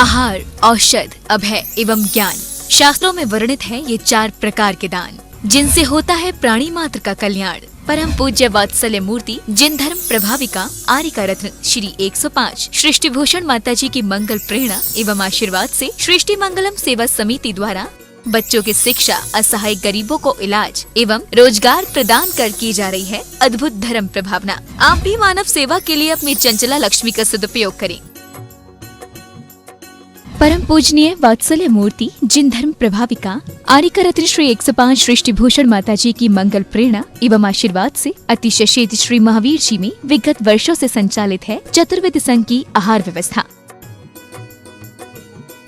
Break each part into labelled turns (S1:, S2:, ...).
S1: आहार, औषध, अभय एवं ज्ञान। शास्त्रों में वर्णित है ये 4 प्रकार के दान, जिनसे होता है प्राणी मात्र का कल्याण। परम पूज्य वात्सल्य मूर्ति जिन धर्म प्रभाविका आर्यका रत्न श्री 105 सृष्टि भूषण माता जी की मंगल प्रेरणा एवं आशीर्वाद से सृष्टि मंगलम सेवा समिति द्वारा बच्चों की शिक्षा, असहाय गरीबों को इलाज एवं रोजगार प्रदान कर की जा रही है अद्भुत धर्म प्रभावना। आप भी मानव सेवा के लिए अपनी चंचला लक्ष्मी का सदुपयोग करें। परम पूजनीय वात्सल्य मूर्ति जिन धर्म प्रभाविका आर्यका रत्न श्री 105 सृष्टि भूषण माता जी की मंगल प्रेरणा एवं आशीर्वाद से अतिशय शीत श्री महावीर जी में विगत वर्षों से संचालित है चतुर्विध संघ की आहार व्यवस्था,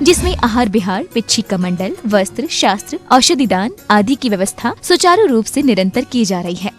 S1: जिसमें आहार विहार, पिच्छी कमंडल, वस्त्र, शास्त्र, औषधि दान आदि की व्यवस्था सुचारू रूप से निरंतर की जा रही है।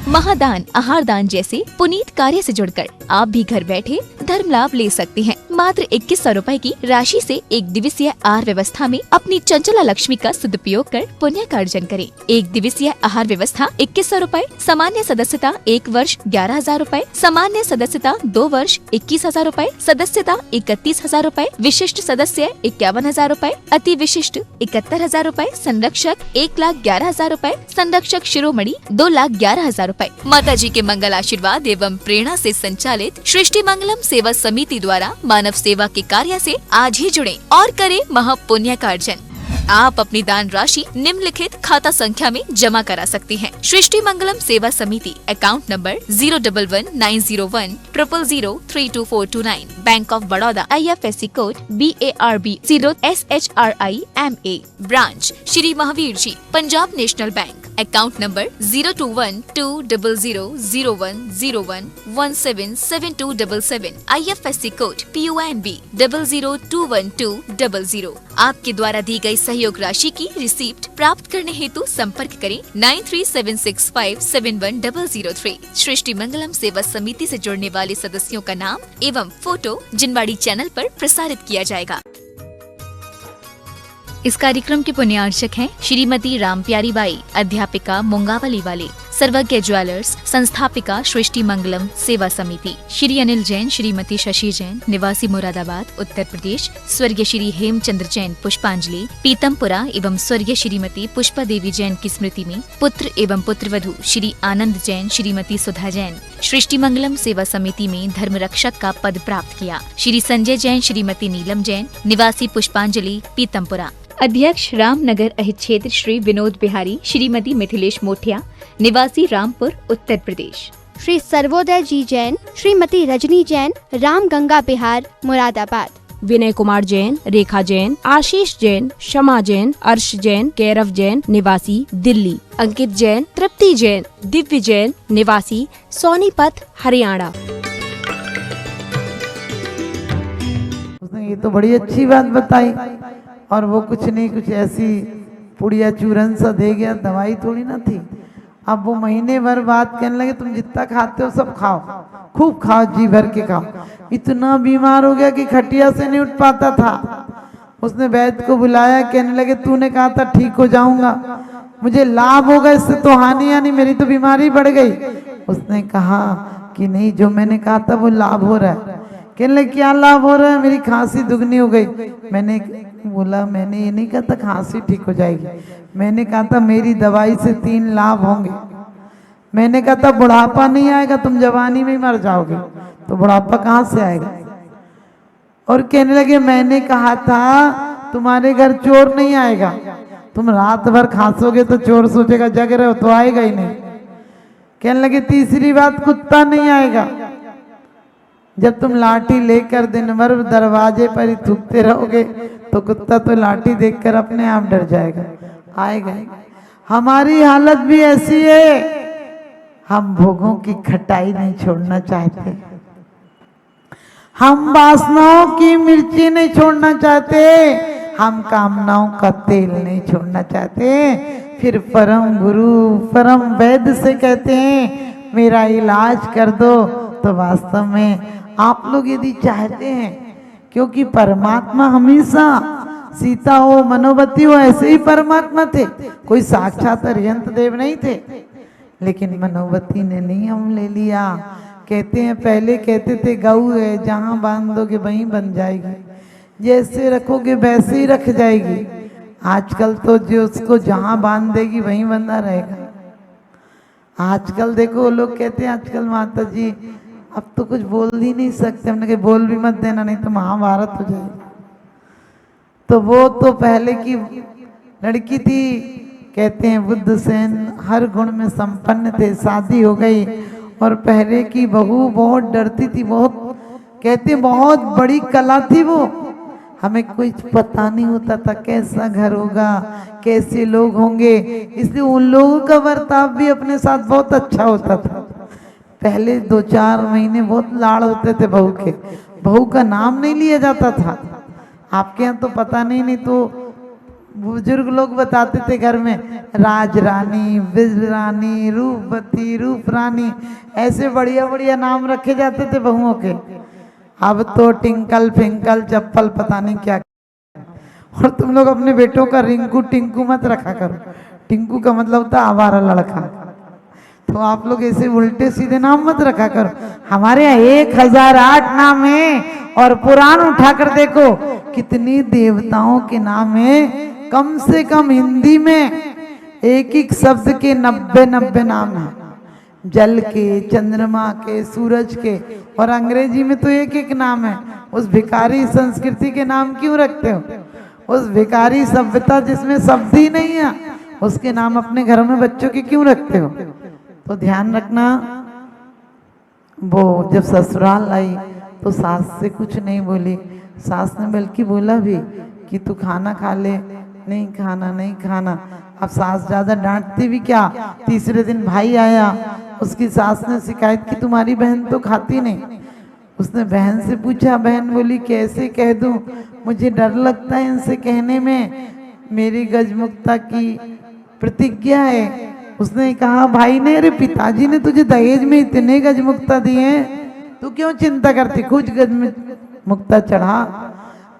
S1: महादान, आहार दान जैसे पुनीत कार्य से जुड़कर आप भी घर बैठे धर्म लाभ ले सकते हैं। मात्र 2100 रुपए की राशि से एक दिवसीय आहार व्यवस्था में अपनी चंचला लक्ष्मी का सदुपयोग कर पुण्य का अर्जन करें। एक दिवसीय आहार व्यवस्था 2100 रुपए, सामान्य सदस्यता 1 वर्ष 11,000 रुपए, सामान्य सदस्यता 2 वर्ष 21,000 रुपए, सदस्यता 31,000 रुपए, विशिष्ट सदस्य 51,000 रुपए, अति विशिष्ट 71,000 रुपए, संरक्षक 1,11,000 रुपए, संरक्षक शिरोमणि 2,11,000 रुपए। माता जी के मंगल आशीर्वाद एवं प्रेरणा से संचालित सृष्टि मंगलम सेवा समिति द्वारा मानव सेवा के कार्य से आज ही जुड़े और करें महापुण्य का अर्जन। आप अपनी दान राशि निम्नलिखित खाता संख्या में जमा करा सकते हैं। सृष्टि Mangalam Seva Samiti, account number 0119010003249, bank of Baroda, IFSC code BARB 0SHRIMA, branch Shri Mahavir ji, Punjab national bank, account number 02120000101177277, IFSC code PONB 0021200। आपके द्वारा दी गई सहयोग राशि की रिसीप्ट प्राप्त करने हेतु संपर्क करें 9376571003। सृष्टि मंगलम सेवा समिति से जुड़ने वाले सदस्यों का नाम एवं फोटो जिनवाड़ी चैनल पर प्रसारित किया जाएगा। इस कार्यक्रम के पुण्यार्चक हैं श्रीमती रामप्यारी बाई, अध्यापिका मुंगावली वाले, सर्वज्ञ ज्वेलर्स, संस्थापिका सृष्टि मंगलम सेवा समिति, श्री अनिल जैन, श्रीमती शशि जैन, निवासी मुरादाबाद उत्तर प्रदेश, स्वर्गीय श्री हेमचंद्र जैन पुष्पांजलि पीतमपुरा एवं स्वर्गीय श्रीमती पुष्पा देवी जैन की स्मृति में पुत्र एवं पुत्रवधू श्री आनंद जैन, श्रीमती सुधा जैन सृष्टि मंगलम सेवा समिति में धर्म रक्षक का पद प्राप्त किया। श्री संजय जैन, श्रीमती नीलम जैन, निवासी पुष्पांजलि पीतमपुरा। अध्यक्ष रामनगर अहित क्षेत्र श्री विनोद बिहारी, श्रीमती मिथिलेश मोठिया, निवासी रामपुर उत्तर प्रदेश।
S2: श्री सर्वोदय जी जैन, श्रीमती रजनी जैन, राम गंगा बिहार मुरादाबाद।
S3: विनय कुमार जैन, रेखा जैन, आशीष जैन, शमा जैन, अर्श जैन, कैरव जैन, निवासी दिल्ली। अंकित जैन, तृप्ति जैन, दिव्य जैन, निवासी सोनीपत हरियाणा।
S4: उसने ये तो बड़ी अच्छी बात बताई, और वो कुछ नहीं, कुछ ऐसी पुड़िया चूरन सा दे गया, दवाई थोड़ी ना थी। अब वो महीने भर बात कहने लगे तुम जितना खाते हो सब खाओ, खूब खाओ, जी भर के खाओ। इतना बीमार हो गया कि खटिया से नहीं उठ पाता था। उसने वैद्य को बुलाया, कहने लगे तूने कहा था ठीक हो जाऊंगा, मुझे लाभ होगा, इससे तो हानि नहीं, मेरी तो बीमारी बढ़ गई। उसने कहा कि नहीं, जो मैंने कहा था वो लाभ हो रहा है। कहने लगे क्या लाभ हो रहा है? मेरी खांसी दुगनी हो गई। मैंने बोला मैंने ये नहीं कहा था खांसी ठीक हो जाएगी, मैंने कहा था मेरी दवाई से 3 लाभ होंगे। मैंने कहा था बुढ़ापा नहीं आएगा, तुम जवानी में ही मर जाओगे, तो बुढ़ापा कहाँ से आएगा? और कहने लगे मैंने कहा था तुम्हारे घर चोर नहीं आएगा, तुम रात भर खांसोगे तो चोर सोचेगा जग रहे हो तो आएगा ही नहीं। कहने लगे तीसरी बात, कुत्ता नहीं आएगा, जब तुम लाठी लेकर दिन भर दरवाजे पर ही थूकते रहोगे तो कुत्ता तो लाठी देखकर अपने आप डर जाएगा, आएगा। हमारी हालत भी ऐसी है, हम भोगों की खटाई नहीं छोड़ना चाहते, हम वासनाओं की मिर्ची नहीं छोड़ना चाहते, हम कामनाओं का तेल नहीं छोड़ना चाहते। फिर परम गुरु परम वैद्य से कहते हैं मेरा इलाज कर दो, तो वास्तव में आप लोग यदि चाहते हैं, क्योंकि परमात्मा हमेशा सीता हो मनोवती हो ऐसे ही परमात्मा थे, कोई साक्षात अरिहंत देव नहीं थे, लेकिन मनोवती ने नियम ले लिया कहते हैं पहले कहते थे गऊ है जहाँ बांधोगे वहीं बन जाएगी, जैसे रखोगे वैसे ही रख जाएगी। आजकल तो जो उसको जहाँ बांध देगी वहीं बंधा रहेगा। आजकल देखो लोग कहते हैं आजकल माता जी अब तो कुछ बोल ही नहीं सकते, हमने कहा बोल भी मत देना नहीं तो महाभारत हो जाएगी। तो वो तो पहले की लड़की थी, कहते हैं बुद्ध सेन हर गुण में संपन्न थे, शादी हो गई और पहले की बहू बहुत डरती थी, बहुत कहते बहुत बड़ी कला थी वो, हमें कुछ पता नहीं होता था कैसा घर होगा कैसे लोग होंगे, इसलिए उन लोगों का बर्ताव भी अपने साथ बहुत अच्छा होता था। पहले 2-4 महीने बहुत लाड़ होते थे बहू के, बहू का नाम नहीं लिया जाता था। आपके यहाँ तो पता नहीं तो बुजुर्ग लोग बताते थे घर में राज रानी, विज रानी, रूपवती, रूप रानी, ऐसे बढ़िया बढ़िया नाम रखे जाते थे बहुओं के। अब तो टिंकल फिंकल चप्पल पता नहीं क्या। और तुम लोग अपने बेटों का रिंकू टिंकू मत रखा करो, टिंकू का मतलब होता आवारा लड़का, तो आप लोग ऐसे उल्टे सीधे नाम मत रखा करो। हमारे यहाँ 1008 नाम है और पुराण उठाकर देखो कितनी देवताओं के नाम है, कम से कम हिंदी में एक एक शब्द के 90 नाम है, जल के, चंद्रमा के, सूरज के, और अंग्रेजी में तो एक एक नाम है। उस भिखारी संस्कृति के नाम क्यों रखते हो? उस भिखारी सभ्यता जिसमें शब्द ही नहीं है उसके नाम अपने घरों में बच्चों के क्यों रखते हो? तो ध्यान रखना। वो जब ससुराल आई तो सास से कुछ नहीं बोली, सास ने बल्कि बोला भी कि तू खाना खा ले, नहीं खाना नहीं खाना। अब सास ज्यादा डांटती भी क्या। तीसरे दिन भाई आया, उसकी सास ने शिकायत की तुम्हारी बहन तो खाती नहीं। उसने बहन से पूछा, बहन बोली कैसे कह दूं, मुझे डर लगता है इनसे कहने में, मेरी गजमुक्ता की प्रतिज्ञा है। उसने कहा भाई ने, अरे पिताजी ने तुझे दहेज में इतने गजमुक्ता दिए हैं, तू क्यों चिंता करती, कुछ गजमुक्ता चढ़ा,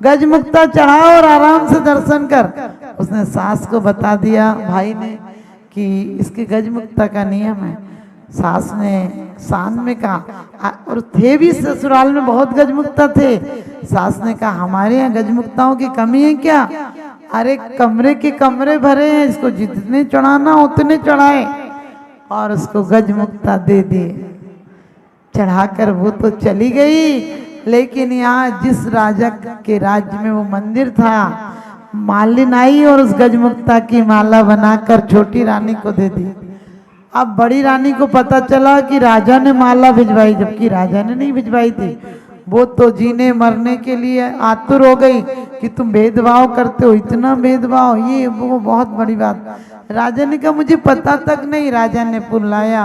S4: गजमुक्ता चढ़ा और आराम से दर्शन कर। उसने सास को बता दिया भाई ने कि इसके गजमुक्ता का नियम है। सास ने शान में कहा, और थे भी ससुराल में बहुत गजमुक्ता थे। सास ने कहा हमारे यहाँ गजमुक्ताओं की कमी है क्या? अरे कमरे के कमरे भरे हैं, इसको जितने चढ़ाना उतने चढ़ाए और उसको गजमुक्ता दे दिए। चढ़ाकर वो तो चली गई, लेकिन यहाँ जिस राजा के राज्य में वो मंदिर था, मालिन आई और उस गजमुक्ता की माला बनाकर छोटी रानी को दे दी। अब बड़ी रानी को पता चला कि राजा ने माला भिजवाई, जबकि राजा ने नहीं भिजवाई थी। वो तो जीने मरने के लिए आतुर हो गई कि तुम भेदभाव करते हो, इतना भेदभाव, ये वो बहुत बड़ी बात। राजा ने कहा मुझे पता तक नहीं। राजा ने बुलाया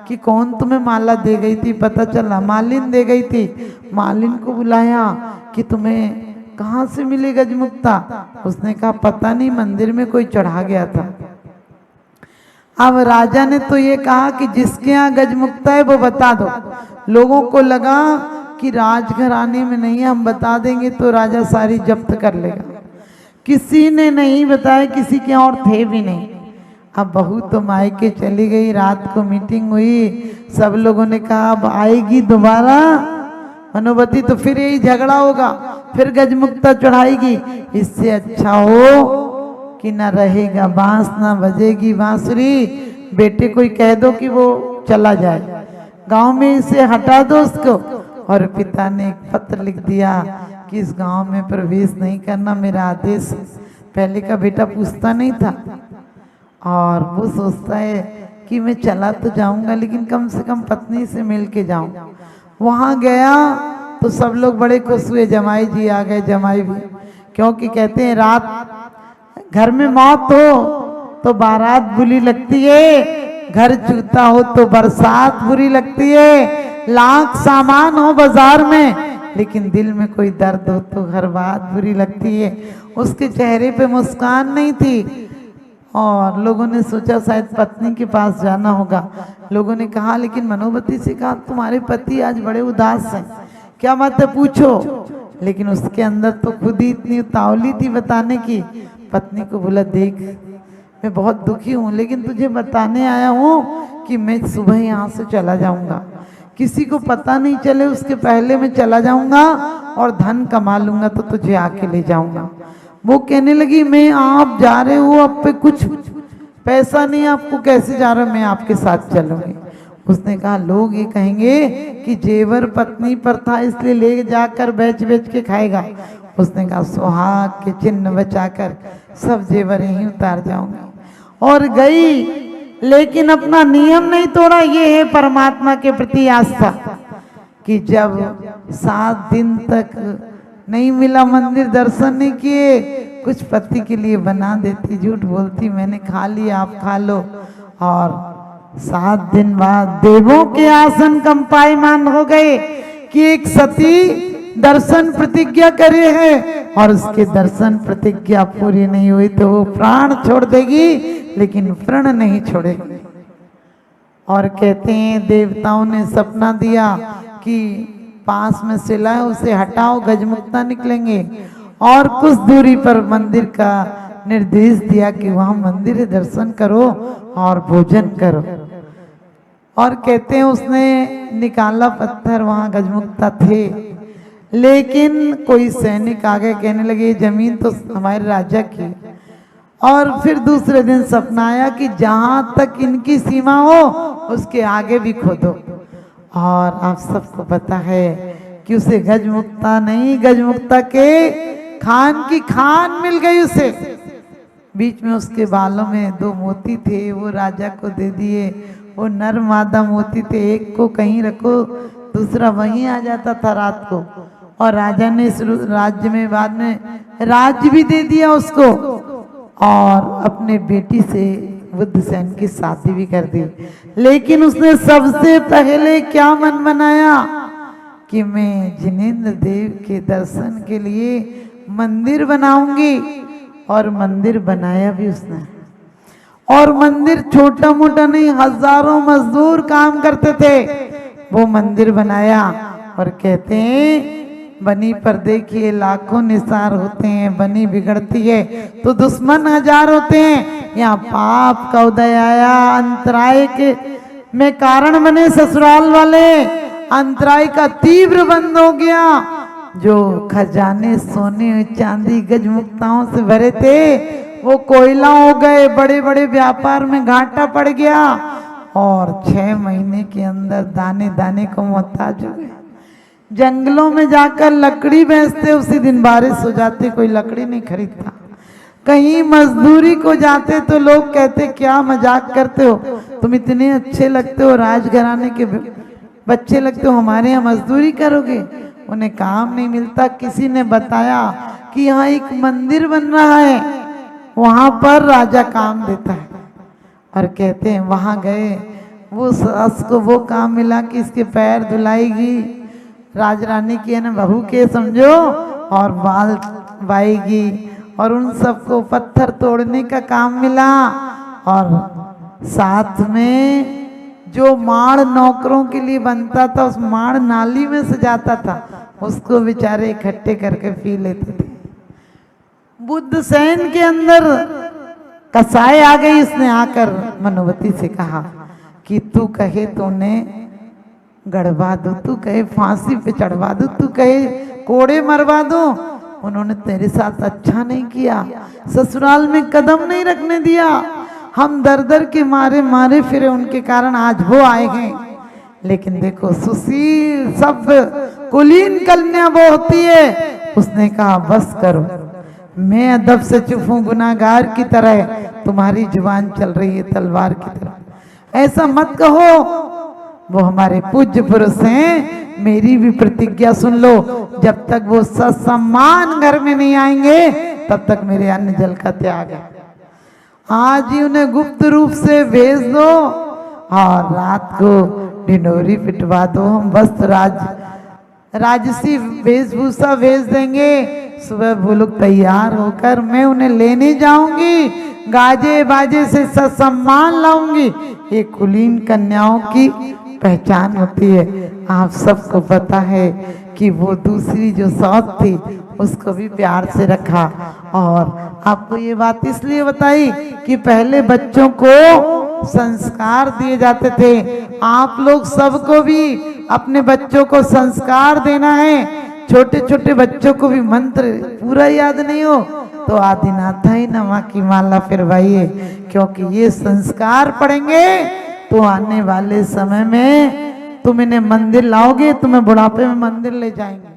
S4: कि कौन तुम्हें माला दे गई थी? पता चला मालिन दे गई थी। मालिन को बुलाया कि तुम्हें कहाँ से मिली गजमुक्ता? उसने कहा पता नहीं, मंदिर में कोई चढ़ा गया था। अब राजा ने तो ये कहा कि जिसके यहाँ गजमुक्ता है वो बता दो। लोगों को लगा कि राजघराने में नहीं है, हम बता देंगे तो राजा सारी जब्त कर लेगा। किसी ने नहीं बताया, किसी के और थे भी नहीं। अब बहू तो मायके चली गई, रात को मीटिंग हुई, सब लोगों ने कहा अब आएगी दोबारा मनोवती तो फिर यही झगड़ा होगा, फिर गजमुक्ता चढ़ाएगी। इससे अच्छा हो कि ना रहेगा बांस ना बजेगी बांसुरी, बेटे कोई कह दो कि वो चला जाए, गांव में इसे हटा दो उसको। और पिता ने एक पत्र लिख दिया कि इस गांव में प्रवेश नहीं करना, मेरा आदेश। पहले का बेटा पूछता नहीं था और वो सोचता है कि मैं चला तो जाऊंगा लेकिन कम से कम पत्नी से मिल के जाऊं। वहां गया तो सब लोग बड़े खुश हुए, जमाई जी आ गए, जमाई भी, क्योंकि कहते हैं रात घर में मौत हो तो बारात बुरी लगती है, घर चूता हो तो बरसात बुरी लगती है, लाख सामान हो बाजार में लेकिन दिल में कोई दर्द हो तो हर बात बुरी लगती है। उसके चेहरे पे मुस्कान नहीं थी और लोगों ने सोचा शायद पत्नी के पास जाना होगा। लोगों ने कहा, लेकिन मनोवती से कहा तुम्हारे पति आज बड़े उदास हैं, क्या बात है पूछो। लेकिन उसके अंदर तो खुद ही इतनी उतावली थी बताने की। पत्नी को बोला, देख मैं बहुत दुखी हूँ लेकिन तुझे बताने आया हूँ कि मैं सुबह यहाँ से चला जाऊंगा, किसी को पता नहीं चले उसके पहले मैं चला जाऊंगा और धन कमा लूंगा तो तुझे आके ले जाऊंगा। वो कहने लगी मैं आप जा रहे हो, अब पे कुछ पैसा नहीं, आपको कैसे जा रहे हो, मैं आपके साथ चलूंगी। उसने कहा लोग ये कहेंगे कि जेवर पत्नी पर था इसलिए ले जाकर बेच बेच के खाएगा। उसने कहा सुहाग के चिन्ह बचाकर सब जेवर यहीं उतार जाऊंगी। और गई, लेकिन अपना नियम नहीं तोड़ा। ये है परमात्मा के प्रति आस्था कि जब 7 दिन तक नहीं मिला मंदिर, दर्शन नहीं किए, कुछ पति के लिए बना देती, झूठ बोलती मैंने खा लिया आप खा लो। और 7 दिन बाद देवों के आसन कंपायमान हो गए कि एक सती दर्शन प्रतिज्ञा करे है और उसके दर्शन प्रतिज्ञा पूरी नहीं हुई तो वो प्राण छोड़ देगी लेकिन प्रण नहीं छोड़ेगी। और कहते हैं देवताओं ने सपना दिया कि पास में शिला है उसे हटाओ, गजमुक्ता निकलेंगे। और कुछ दूरी पर मंदिर का निर्देश दिया कि वहां मंदिर है, दर्शन करो और भोजन करो। और कहते हैं उसने निकाला पत्थर, वहां गजमुक्ता थे, लेकिन कोई सैनिक आगे कहने लगे जमीन तो हमारे राजा की। और फिर दूसरे दिन सपना आया कि जहां तक इनकी सीमा हो उसके आगे भी खोदो। और आप सबको पता है कि उसे गजमुक्ता नहीं, गजमुक्ता के खान की खान मिल गई उसे। बीच में उसके बालों में 2 मोती थे, वो राजा को दे दिए। वो नर मादा मोती थे, एक को कहीं रखो दूसरा वहीं आ जाता था रात को। और राजा ने इस राज्य में बाद में राज्य भी दे दिया उसको और अपने बेटी से बुद्धसेन की शादी भी कर दी। लेकिन उसने सबसे पहले क्या मन बनाया कि मैं जिनेंद्र देव के दर्शन के लिए मंदिर बनाऊंगी। और मंदिर बनाया भी उसने। और मंदिर छोटा मोटा नहीं, हजारों मजदूर काम करते थे, वो मंदिर बनाया। और कहते हैं बनी पर देखिए लाखों निसार होते हैं, बनी बिगड़ती है तो दुश्मन 1000 होते हैं। यहाँ पाप का उदय आया, अंतराय के में कारण बने ससुराल वाले, अंतराय का तीव्र बंद हो गया। जो खजाने सोने चांदी गजमुक्ताओं से भरे थे वो कोयला हो गए, बड़े बड़े व्यापार में घाटा पड़ गया। और 6 महीने के अंदर दाने दाने को मोहताज हो गए। जंगलों में जाकर लकड़ी बेचते, उसी दिन बारिश हो जाती, कोई लकड़ी नहीं खरीदता। कहीं मजदूरी को जाते तो लोग कहते क्या मजाक करते हो, तुम इतने अच्छे लगते हो, राजघराने के बच्चे लगते हो, हमारे यहाँ मजदूरी करोगे। उन्हें काम नहीं मिलता। किसी ने बताया कि यहाँ एक मंदिर बन रहा है, वहां पर राजा काम देता है। और कहते हैं वहां गए, वो सास को वो काम मिला कि इसके पैर धुलाएगी, राजरानी की है ना बहू के समझो, और बाल बाएगी। और उन सबको पत्थर तोड़ने का काम मिला। और साथ में जो माड़ नौकरों के लिए बनता था उस माड़ नाली में से जाता था, उसको बेचारे इकट्ठे करके पी लेते थे। बुद्धसेन के अंदर कसाई आ गई। उसने आकर मनोवती से कहा कि तू कहे तो उन्हें गड़वा दो, तू कहे फांसी पे चढ़वा दो, तू कहे कोड़े मरवा दो, उन्होंने तेरे साथ अच्छा नहीं किया, ससुराल में कदम नहीं रखने दिया। हम दर दर के मारे मारे फिरे, उनके कारण आज वो आए हैं। लेकिन देखो सुशील सब कुलीन कन्या वो होती है। उसने कहा बस करो, मैं अदब से चुप हूं, गुनाहगार की तरह तुम्हारी जुबान चल रही है तलवार की तरह, ऐसा मत कहो। वो हमारे पूज्य पुरुष हैं, मेरी भी प्रतिज्ञा सुन लो, जब तक वो ससम्मान घर में नहीं आएंगे तब तक मेरे अन्न जल का त्याग है। आज ही उन्हें गुप्त रूप से भेज दो और रात को ढिंडोरी पिटवा दो। हम वस्त्र राजसी वेशभूषा भेज देंगे, सुबह वो लोग तैयार होकर मैं उन्हें लेने जाऊंगी, गाजे बाजे से ससम्मान लाऊंगी। ये कुलीन कन्याओं की पहचान होती है। आप सबको पता है कि वो दूसरी जो सौत थी उसको भी प्यार से रखा। और आपको ये बात इसलिए बताई कि पहले बच्चों को संस्कार दिए जाते थे। आप लोग सबको भी अपने बच्चों को संस्कार देना है। छोटे छोटे बच्चों को भी मंत्र पूरा याद नहीं हो तो आदिनाथाय नमः की माला फिरवाइए, क्योंकि ये संस्कार पढ़ेंगे तो आने वाले समय में तुम इन्हें मंदिर लाओगे, तुम्हें बुढ़ापे में मंदिर ले जाएंगे।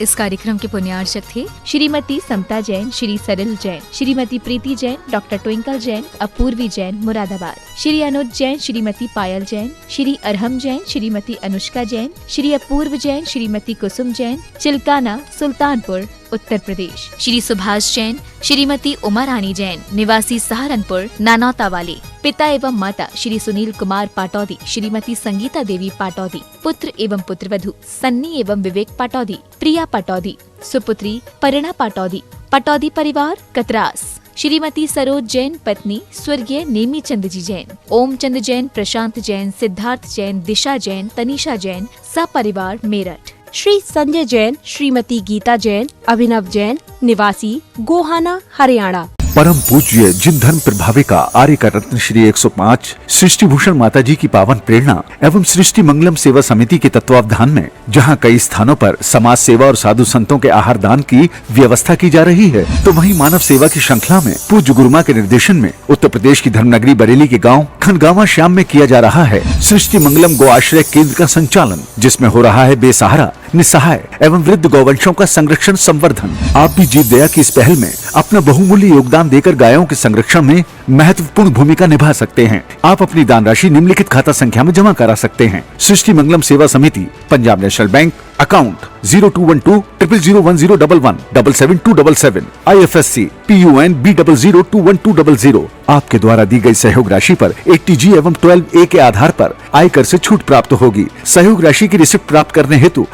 S1: इस कार्यक्रम के पुण्यार्चक थे श्रीमती समता जैन, श्री सरल जैन, श्रीमती प्रीति जैन, डॉक्टर ट्विंकल जैन, अपूर्वी जैन मुरादाबाद, श्री अनुज जैन, श्रीमती पायल जैन, श्री अरहम जैन, श्रीमती अनुष्का जैन, श्री अपूर्व जैन, श्रीमती कुसुम जैन, चिल्काना सुल्तानपुर उत्तर प्रदेश, श्री सुभाष जैन, श्रीमती उमा रानी जैन, निवासी सहारनपुर नानौता वाले, पिता एवं माता श्री सुनील कुमार पाटौदी, श्रीमती संगीता देवी पाटौदी, पुत्र एवं पुत्रवधू सन्नी एवं विवेक पाटौदी, प्रिया पाटौदी, सुपुत्री परिणा पाटौदी, पाटौदी परिवार कतरास, श्रीमती सरोज जैन पत्नी स्वर्गीय नेमी चंद जी जैन, ओम चंद जैन, प्रशांत जैन, सिद्धार्थ जैन, दिशा जैन, तनिषा जैन, सपरिवार मेरठ,
S3: श्री संजय जैन, श्रीमती गीता जैन, अभिनव जैन, निवासी गोहाना हरियाणा।
S5: परम पूज्य जिन धर्म प्रभाविका आर्य का रत्न श्री 105 सृष्टि भूषण माता जी की पावन प्रेरणा एवं सृष्टि मंगलम सेवा समिति के तत्वावधान में जहां कई स्थानों पर समाज सेवा और साधु संतों के आहार दान की व्यवस्था की जा रही है, तो वहीं मानव सेवा की श्रृंखला में पूज्य गुरुमा के निर्देशन में उत्तर प्रदेश की धर्मनगरी बरेली के गाँव खनगावा श्याम में किया जा रहा है सृष्टि मंगलम गो आश्रय केंद्र का संचालन, जिसमें हो रहा है बेसहारा, निस्सहाय एवं वृद्ध गौवंशों का संरक्षण संवर्धन। आप भी जीत दया की इस पहल में अपना बहुमूल्य योगदान देकर गायों के संरक्षण में महत्वपूर्ण भूमिका निभा सकते हैं। आप अपनी दान राशि निम्नलिखित खाता संख्या में जमा करा सकते हैं। सृष्टि मंगलम सेवा समिति, Punjab national bank, account 0212001011 77277, IFSC PUN B00212000। आपके द्वारा दी गई सहयोग राशि पर 80G एवं 12A के आधार पर आयकर से छूट प्राप्त होगी। सहयोग राशि की रिसिप्ट प्राप्त करने हेतु